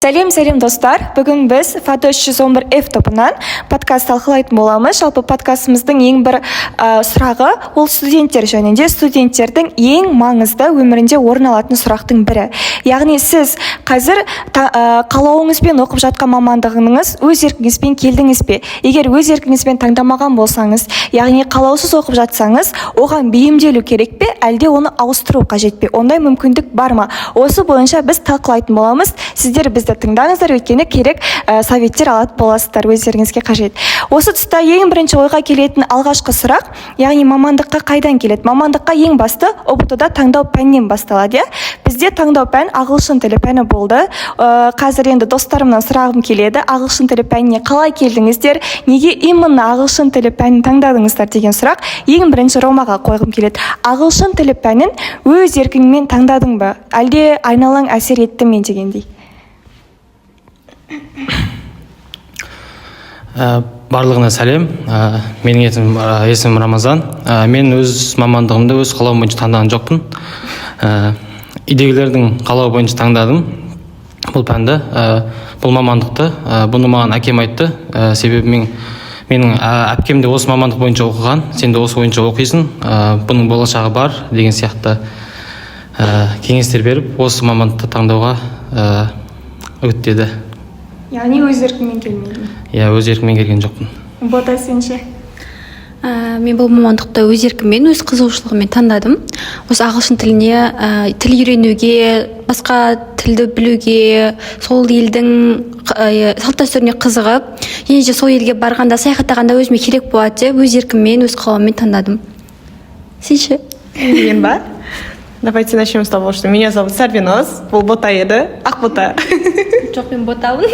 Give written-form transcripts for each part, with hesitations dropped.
Сәлем достар, бүгін біз Фато 311F тобынан подкаст талқылайтын боламыз. Жалпы подкастымыздың ең бір сұрағы ол студенттер жөнінде, студенттердің ең маңызды өмірінде орын алатын сұрақтың бірі. Яғни сіз қазір қалауыңызбен оқып жатқан мамандығыңыз өз еркіңізбен келдіңіз бе? Егер өз еркіңізбен таңдамаған болсаңыз, яғни қалаусыз оқып жатсаңыз, оған бейімделу керек пе, әлде оны ауыстыру қажет пе? Ондай мүмкіндік бар ма? Осы бойынша біз талқылайтын боламыз. Сіздер бізді тыңдаңыздар, өйткені керек советтер алатын боласыздар, өздеріңізге қажет. Осы тұста ең бірінші ойға келетін алғашқы сұрақ, яғни мамандыққа қайдан келеді? Мамандыққа ең басты ұбт-да таңдау пәннен басталады. Бізде таңдау пән ағылшын тілі пәні болды. Қазір енді достарымнан сұрағым келеді, ағылшын тілі пәніне қалай келдіңіздер? Неге именно ағылшын тілі пәнін таңдадыңыздар деген сұрақ ең бірінші Ромаға қойғым келеді. Ағылшын тілі пәнін өз еркіңмен таңдадың ба? Әлде айналаң әсер етті ме дегендей? Барлығына сәлем. Менің есімім Рамазан. Мен өз мамандығымды өз қалауым бойынша таңдаған жоқпын. Үйдегілердің қалауы бойынша таңдадым бұл пәнді, бұл мамандықты. Бұны маған әкем айтты. Себебі менің әпкем де осы мамандық бойынша оқыған. Сен де осы бойынша оқисың. Бұның болашағы бар деген сияқты кеңестер беріп, осы мамандықты таңдауға үгіттеді. Яғни өз еркіңмен келмедің? Иә, өз еркіммен келген жоқпын. Бота, сенше? Мен бұл мамандықты өз еркіммен, өз қызығушылығыммен таңдадым. Осы ағылшын тіліне, тіл үйренуге, басқа тілді білуге, сол елдің салт-дәстүріне қызығып, енже сол елге барғанда, саяхаттағанда өзіме керек болады деп, өз еркіммен, өз қалауыммен таңдадым. Сенше? Мен ба? Давайте начнем с того, что меня зовут Сарвиноз, бұл Бота еді, ақ Бота. Жоқ, мен Ботамын.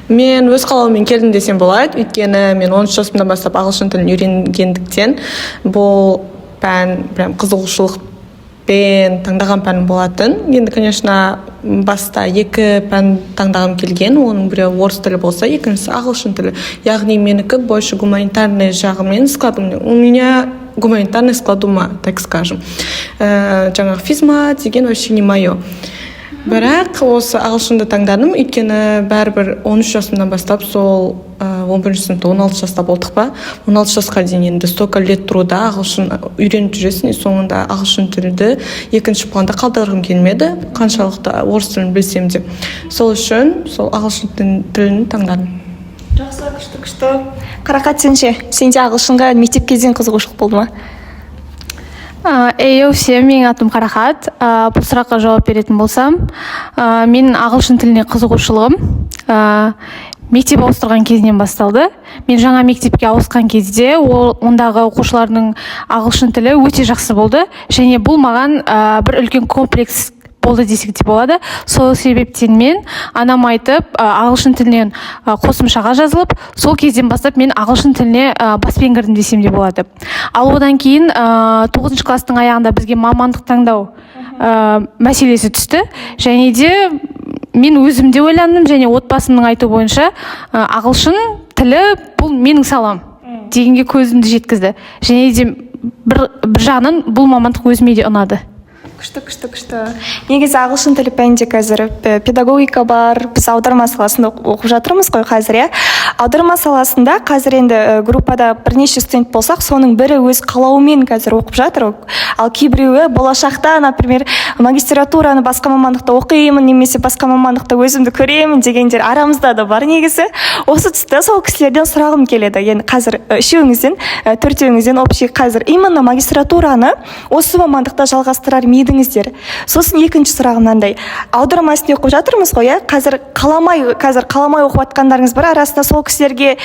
Мен өз қалауыммен келдім десем болады, өйткені мен 13 жасымдан бастап ағылшын тілін үйренгендіктен бұл пән прям қызығушылықпен таңдаған пән болатын. Енді, конечно, баста екі пән таңдағым келген, оның біреуі орыс тілі болса, екіншісі ағылшын тілі. Яғни менікі больше гуманитарный жағымен складым. У меня гуманитарный склад ума, так скажем. Жаңағы физма деген вообще не мое. Бірақ осы ағылшынды таңдадым, өйткені бәрібір 13 жасымнан бастап сол 11 сыныпта 16 жаста болдық па, 16 жасқа дейін енді столько лет труда ағылшын үйреніп жүресің, соңында ағылшын тілді екінші планда қалдырғым келмеді, қаншалықты орыс тілін білсем де. Сол үшін сол ағылшын тілін таңдадым. Жақсы, күшті. Қарақат, сенше? Сенде ағылшынға мектеп кезден қызығушылық болды ма? Всем, менің атым Қарақат. Бұл сұраққа жауап беретін болсам, мен ағылшын тіліне қызығушылығым мектеп ауыстырған кезінен басталды. Мен жаңа мектепке ауысқан кезде ондағы оқушылардың ағылшын тілі өте жақсы болды, және бұл маған бір үлкен комплекс болды десек те болады. Сол себептен мен анам айтып, ағылшын тілінен қосымшаға жазылып, сол кезден бастап мен ағылшын тіліне баспен кірдім десем де болады. Ал одан кейін 9 класстың аяғында бізге мамандық таңдау мәселесі түсті, және де мен өзімде ойландым, және отбасымның айту бойынша ағылшын тілі бұл менің салам дегенге көзімді жеткізді. Және де бір жағынан бұл мамандық өзіме де ұнады. Күшті. Негізі ағылшын тілі пәнінде қазір педагогика бар, біз аударма саласында оқып жатырмыз қой қазір, Аударма саласында қазір енді группада бірнеше студент болсақ, соның бірі өз қалауымен қазір оқып жатыр. Ал кейбіреуі болашақта, например, магистратураны басқа мамандықта оқимын, немесе басқа мамандықта өзімді көремін дегендер арамызда да бар негізі. Осы тұста сол кісілерден сұрағым келеді. Енді қазір төртеуіңізден общий қазір именно магистратураны осы мамандықта жалғастырар едіңіздер. Сосын екінші сұрағым мынандай. Аударма ісінде оқып жатырмыз ғой, қазір қаламай оқып жатқандарыңыз бар, арасында сол кісілерге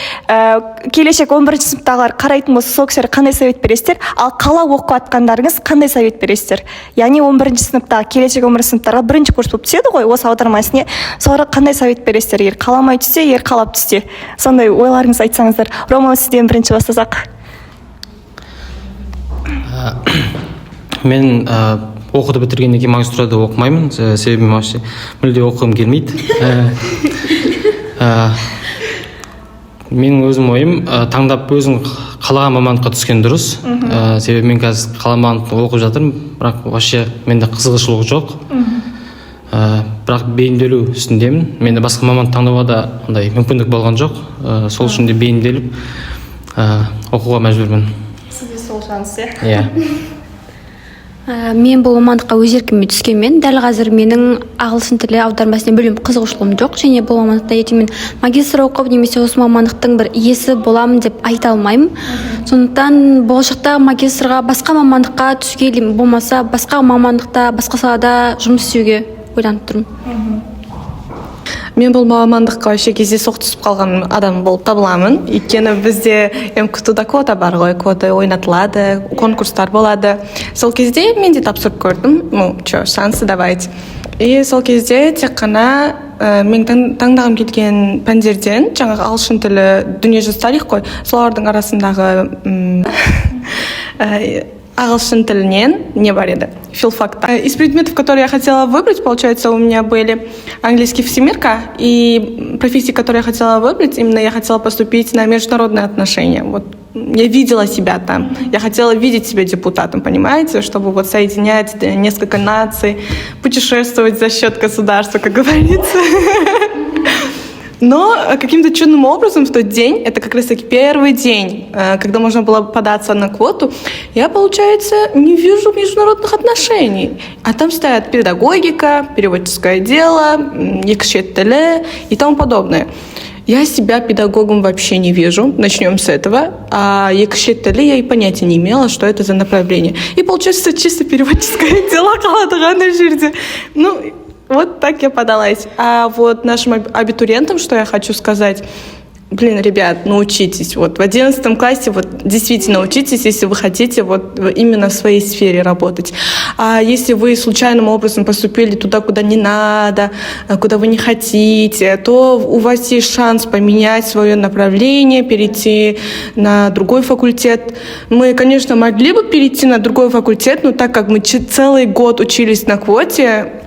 келешек 11 сыныптағылар қарайтын болса, сол кісілерге қандай совет бересіздер? Ал қалап оқып жатқандарыңыз қандай совет бересіздер? Яғни 11 сыныптағы келешек 11 сыныптарға бірінші курс болып түседі ғой осы аударма ісіне. Соларға қандай совет бересіздер? Егер қаламай түссе, егер қалап түссе. Сондай ойларыңыз айтсаңыздар. Рома, сізден бірінші бастасақ. Мен оқуды бітіргеннен кейін магистратурада оқымаймын, себебі мүлде оқығым келмейді. Менің өзім ойым, таңдап өзің қалаған мамандыққа түскен дұрыс. Себебі мен қазір қалаған мамандықты оқып жатырмын, бірақ вообще менде қызығушылық жоқ. бірақ бейімделу үстіндемін. Менде басқа мамандық таңдауға да ондай мүмкіндік болған жоқ. Сол үшін де бейімделіп оқуға мәжбүрмін. Сізде сол шанс, Иә. Мен бұл мамандыққа өз еркіммен түскенмен, дәл қазір менің ағылшын тілі аудармасына бөлім қызығушылығым жоқ, және бұл мамандықта ертең мен магистр оқып немесе осы мамандықтың бір иесі боламын деп айта алмаймын. Сондықтан болашақта магистрға басқа мамандыққа түсуге, болмаса басқа мамандықта, басқа салада жұмыс істеуге ойланып тұрмын. Мен бұл мамандыққа вообще кездейсоқ түсіп қалған адам болып табыламын. Өйткені бізде МКТУ-да квота бар ғой, квота ойнатылады, конкурстар болады. Сол кезде мен де тапсырып көрдім. Шансы давайте. И сол кезде тек қана мен таңдағым келген пәндерден, жаңағы ағылшын тілі, дүниежүзі тарих қой, солардың арасындағы ағылшын тілінен не бар еді? Филфакта. Из предметов, которые я хотела выбрать, получается, у меня были английский всемирка, и профессии, которые я хотела выбрать, именно я хотела поступить на международные отношения. Вот я видела себя там. Я хотела видеть себя депутатом, понимаете, чтобы вот соединять несколько наций, путешествовать за счет государства, как говорится. Но каким-то чудным образом в тот день, это как раз-таки первый день, когда можно было податься на квоту, я, получается, не вижу международных отношений. А там стоят педагогика, переводческое дело, екшет тілі и тому подобное. Я себя педагогом вообще не вижу, начнем с этого. А екшет тілі я и понятия не имела, что это за направление. И получается, чисто переводческое дело қаладыған жерде. Вот так я подалась. А вот нашим абитуриентам, что я хочу сказать, ребят, учитесь. Вот в 11 классе действительно учитесь, если вы хотите именно в своей сфере работать. А если вы случайным образом поступили туда, куда не надо, куда вы не хотите, то у вас есть шанс поменять свое направление, перейти на другой факультет. Мы, конечно, могли бы перейти на другой факультет, но так как мы целый год учились на квоте,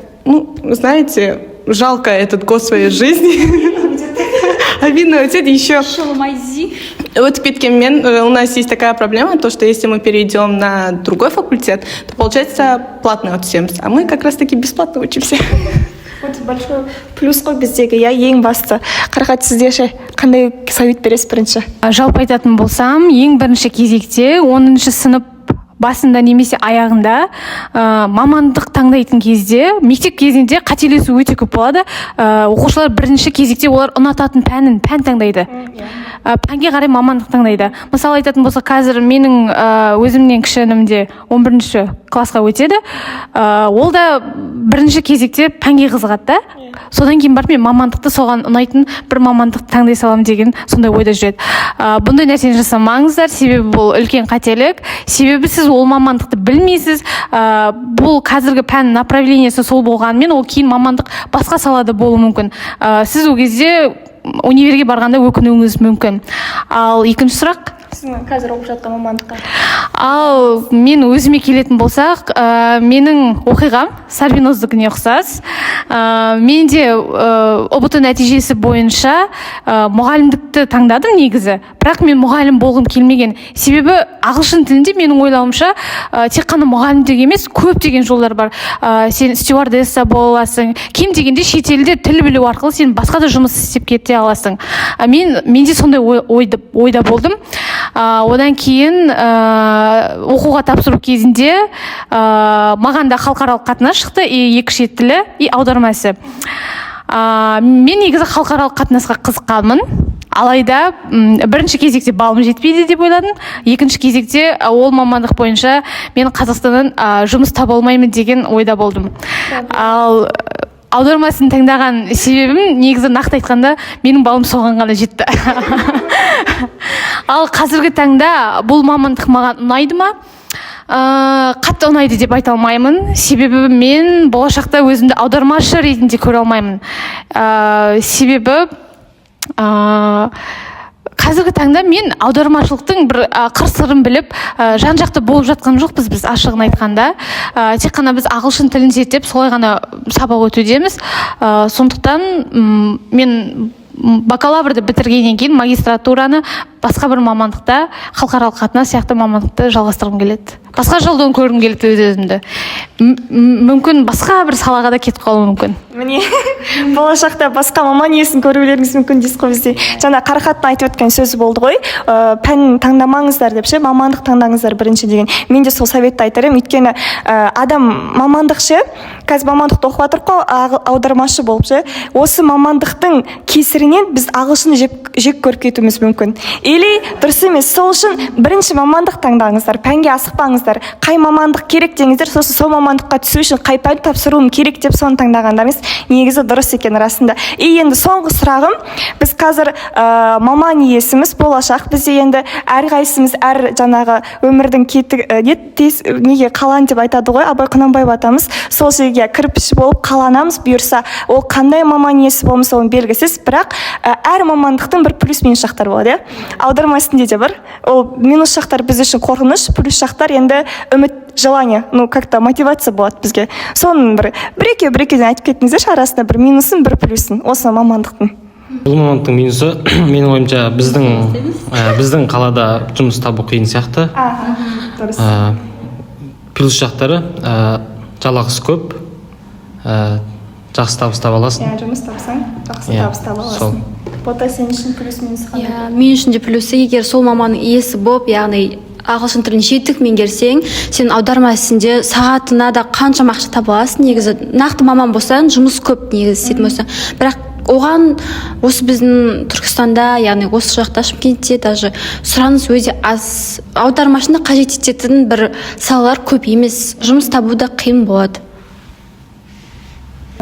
знаете, жалко этот год своей жизни. Обидно уйти еще. Вот у нас есть такая проблема, то, что если мы перейдем на другой факультет, то получается платный отсемс, а мы как раз-таки бесплатно учимся. Вот большой плюс қой біздегі, ең басты. Қарғат, сізде ше қандай совет бересіз бірінші? Жалпы айтатын болсам, ең бірінші кезекте 10-шы сынып басында немесе аяғында мамандық таңдайтын кезде, мектеп кезінде қателесу өте көп болады. Оқушылар бірінші кезекте олар ұнататын пән таңдайды. Пәнге қарай мамандық таңдайды. Мысалы айтатын болса, қазір менің өзімнен кіші інім де 11-ші классқа өтеді. Ол да бірінші кезекте пәнге қызығады да. Содан кейін барып мен мамандықты соған ұнайтын бір мамандықты таңдай салам деген сондай ойда жүреді. Бұндай нәрсені жасамаңыздар, себебі бұл үлкен қателік. Себебі сіз ол мамандықты білмейсіз. Бұл қазіргі пән направлениесі сол болғанымен ол кейін мамандық басқа салада болуы мүмкін. Сіз ол кезде универге барғанда өкінуіңіз мүмкін. Ал екінші сұрақ? Сіздің қазір оқып жатқан мамандыққа? Ал мен өзіме келетін болсақ, менің оқиғам Сарбиноздікіне ұқсас. Менде ұбт нәтижесі бойынша мұғалімдікті таңдадым негізі. Бірақ мен мұғалім болғым келмеген. Себебі ағылшын тілінде менің ойлауымша тек қана мұғалімдік емес, көптеген жолдар бар. Сен стюардесса бола аласың. Кем дегенде шетелде тіл білу арқылы сен басқа да жұмыс істеп кете аласың. Менде сондай ойда болдым. Одан кейін оқуға тапсыру кезінде маған да халықаралық қатынас шықты, екшет тілі и аудармасы. Мен негізі халықаралық қатынасқа қызыққанмын. Алайда бірінші кезекте балым жетпейді деп ойладым. Екінші кезекте ол мамандық бойынша мен Қазақстаннан жұмыс таба алмаймын деген ойда болдым. Ал аудармасын таңдаған себебім негізі нақты айтқанда менің балым соған ғана жетті. Ал қазіргі таңда бұл мамандық маған ұнайды ма? Қатты ұнайды деп айта алмаймын. Себебі мен болашақта өзімді аудармашы ретінде көре алмаймын. Себебі қазіргі таңда мен аудармашылықтың бір қыр-сырын біліп, жан-жақты болып жатқан жоқпыз біз ашығын айтқанда. Тек қана біз ағылшын тілін зерттеп, солай ғана сабақ өтудеміз. Сондықтан мен бакалаврды бітіргеннен кейін магистратураны басқа бір мамандықта, халықаралық қатынас сияқты мамандықты жалғастырғым келеді. басқа жолдан көргім келеді өз-өзімді. Мүмкін басқа бір салаға да кетіп қалуым мүмкін. Міне болашақта басқа маман иесін көрулеріңіз мүмкін дейсіз ғой бізде. Жаңа Қарақаттың айтып өткен сөзі болды ғой, пән таңдамаңыздар деп ше, мамандық таңдаңыздар бірінші деген. Мен де сол советті айтар едім, өйткені адам мамандық ше, қазір мамандықты оқып жатырмық қой, аудармашы болып ше, осы мамандықтың кесірінен біз ағылшынды жек көріп кетуіміз мүмкін. Или дұрыс емес, сол үшін бірінші мамандық таңдаңыздар, пәнге асықпаңыздар. Қай мамандық керек деңіздер, сосын сол мамандыққа түсу үшін қай пән тапсыруым керек деп соны таңдағандамыз. Негізі дұрыс екен расында. И енді соңғы сұрағым, біз қазір маман иесіміз болашақ, бізде енді әрқайсымыз әр жаңағы өмірдің неге қалан деп айтады ғой, Абай Құнанбаев атамыз, сол жерге кірпіш болып қаланамыз бұйырса, ол қандай маман иесі болмаса оның белгісіз, бірақ әр мамандықтың бір плюс минус жақтары болады, аударма ісінде де бар. Ол минус жақтар біз үшін қорқыныш, плюс жақтар енді үміт, желание, как-то мотивация болады бізге. Соның бір-екеуден айтып кетіңіздерші, арасында бір минусын, бір плюсын осы мамандықтың. Бұл мамандықтың минусы, менің ойымша біздің қалада жұмыс табу қиын сияқты. Дұрыс. Плюс жақтары жалақысы көп, жақсы табыс таба аласың. Жұмыс тапсаң, жақсы табыс таба аласың. Бота, сен үшін плюс минус қандай? Мен үшін де плюсы, егер сол маманның иесі болып, яғни ағылшын тілін жетік меңгерсең, сен аударма ісінде сағатына да қаншама ақша таба аласың. Негізі нақты маман болсаң, жұмыс көп негізі істейтін болсаң. Бірақ оған осы біздің Түркістанда, яғни осы жақта Шымкентте даже сұраныс өте аз. Аудармашыны қажет ететін бір салалар көп емес. Жұмыс табу да қиын болады.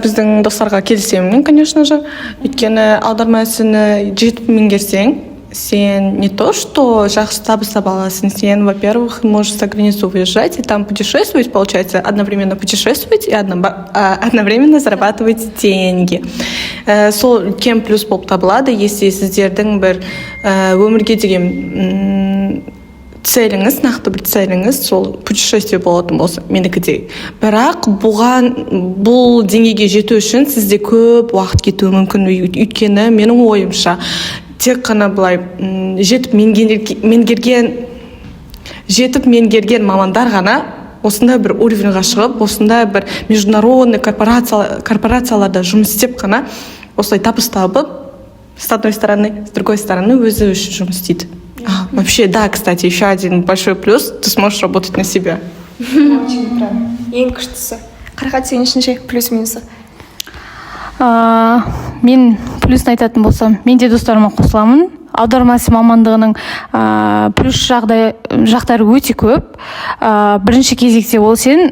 Біздің достарға келісемін, конечно же. Өйткені аударма ісіні жетіп меңгерсең, сен не то, что жақсы табыс таба аласың, сен, во-первых, можешь за границу выезжать и там путешествовать, получается, одновременно путешествовать и одновременно зарабатывать деньги. Сол үлкен плюс болып табылады, если сіздердің бір өмірге деген целіңіз, нақты бір целіңіз сол путешествие болатын болса, менікідей. Бірақ бұл деңгейге жету үшін сізде көп уақыт кетуі мүмкін. Өйткені менің ойымша тек қана былай жетіп меңгерген мамандар ғана осындай бір уровеньға шығып, осындай бір международный корпорацияларда жұмыс істеп қана осылай табыс табып, с одной стороны, с другой стороны өзі үшін жұмыс істейді. Вообще, да, кстати, еще один большой плюс, ты сможешь работать на себя. Очень правильно. Ең күштісі. Қарақат, сен үшін ше плюс-минусы? Мен плюсын айтатын болсам, мен де достарыма қосыламын. Аударма ісі мамандығының плюс жақтары өте көп. Бірінші кезекте ол сен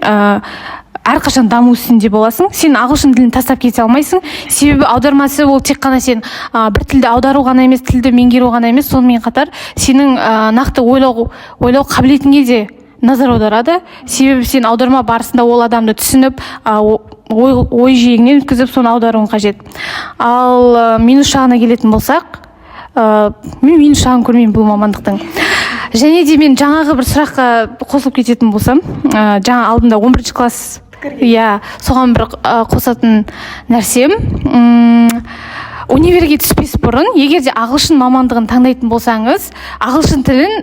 әрқашан даму үстінде боласың. Сен ағылшын тілін тастап кете алмайсың. Себебі аудармасы ол тек қана сен бір тілді аудару ғана емес, тілді меңгеру ғана емес, сонымен қатар сенің нақты ойлау қабілетіңе де назар аударады. Себебі сен аударма барысында ол адамды түсініп, ой жиегінен өткізіп, соны аударуың қажет. Ал минус жағына келетін болсақ, мен минус жағын көрмеймін бұл мамандықтың. Және де мен жаңағы бір сұраққа қосылып кететін болсам, жаңа алдында 11 класс, соған бір қосатын нәрсем, универге түспес бұрын, егер де ағылшын мамандығын таңдайтын болсаңыз, ағылшын тілін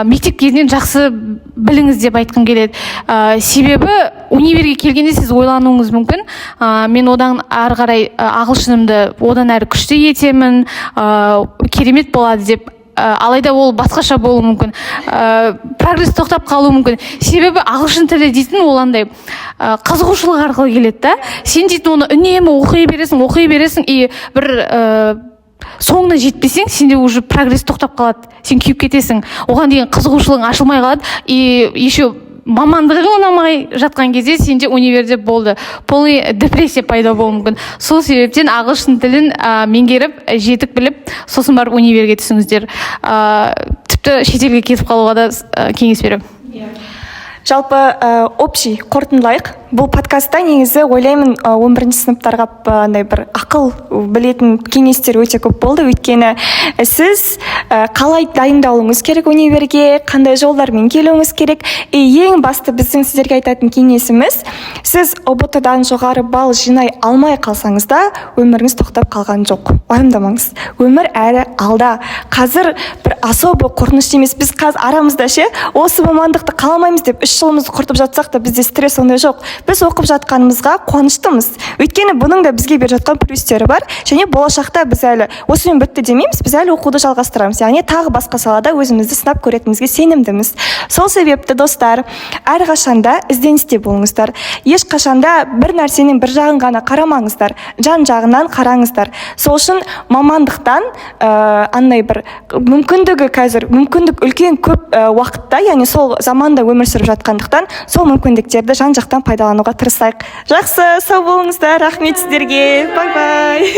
мектеп кезінен жақсы біліңіз деп айтқым келеді. Себебі универге келгенде сіз ойлануыңыз мүмкін, мен одан ары қарай ағылшынымды одан әрі күшті етемін, керемет болады деп. Алайда ол басқаша болуы мүмкін, прогресс тоқтап қалуы мүмкін. Себебі ағылшын тілі дейтін ол андай қызығушылық арқылы келеді да. Сен дейтін оны үнемі оқи бересің, и бір соңына жетпесең, сенде уже прогресс тоқтап қалады. Сен күйіп кетесің. Оған деген қызығушылығың ашылмай қалады, и еще мамандығы ұнамай жатқан кезде сенде универде болды. Полный депрессия пайда болуы мүмкін. Сол себептен ағылшын тілін меңгеріп, жетік біліп, сосын барып универге түсіңіздер. Тіпті шетелге кетіп қалуға да кеңес беремін. Жалпы общий қорытындылайық. бұл подкастта негізі ойлаймын 11 сыныптарға андай бір ақыл білетін кеңестер өте көп болды. Өйткені сіз қалай дайындалуыңыз керек универге, қандай жолдармен келуіңіз керек. Ең басты біздің сіздерге айтатын кеңесіміз, сіз ұбт-дан жоғары балл жинай алмай қалсаңыз да, өміріңіз тоқтап қалған жоқ. Уайымдамаңыз. Өмір әрі алда. Қазір бір особо қорқынышты емес. Біз қазір арамызда осы мамандықты қаламаймыз деп 3 жылымызды құртып жатсақ та бізде стресс ондай жоқ. Біз оқып жатқанымызға қуаныштымыз. Өйткені бұның да бізге беріп жатқан плюстері бар. Және болашақта біз әлі осымен бітті демейміз, біз әлі оқуды жалғастырамыз. Яғни тағы басқа салада өзімізді сынап көретінімізге сенімдіміз. Сол себепті достар, әрқашанда ізденісте болыңыздар. Ешқашанда бір нәрсенің бір жағын ғана қарамаңыздар, жан жағынан қараңыздар. Сол үшін мамандықтан бір мүмкіндігі қазір, мүмкіндік үлкен көп уақытта, яғни сол заманда өмір сүріп жатқандықтан, сол мүмкіндіктерді жан жақтан пайдалануға тырысайық. Жақсы, сау болыңыздар, рахмет сіздерге. Бай-бай.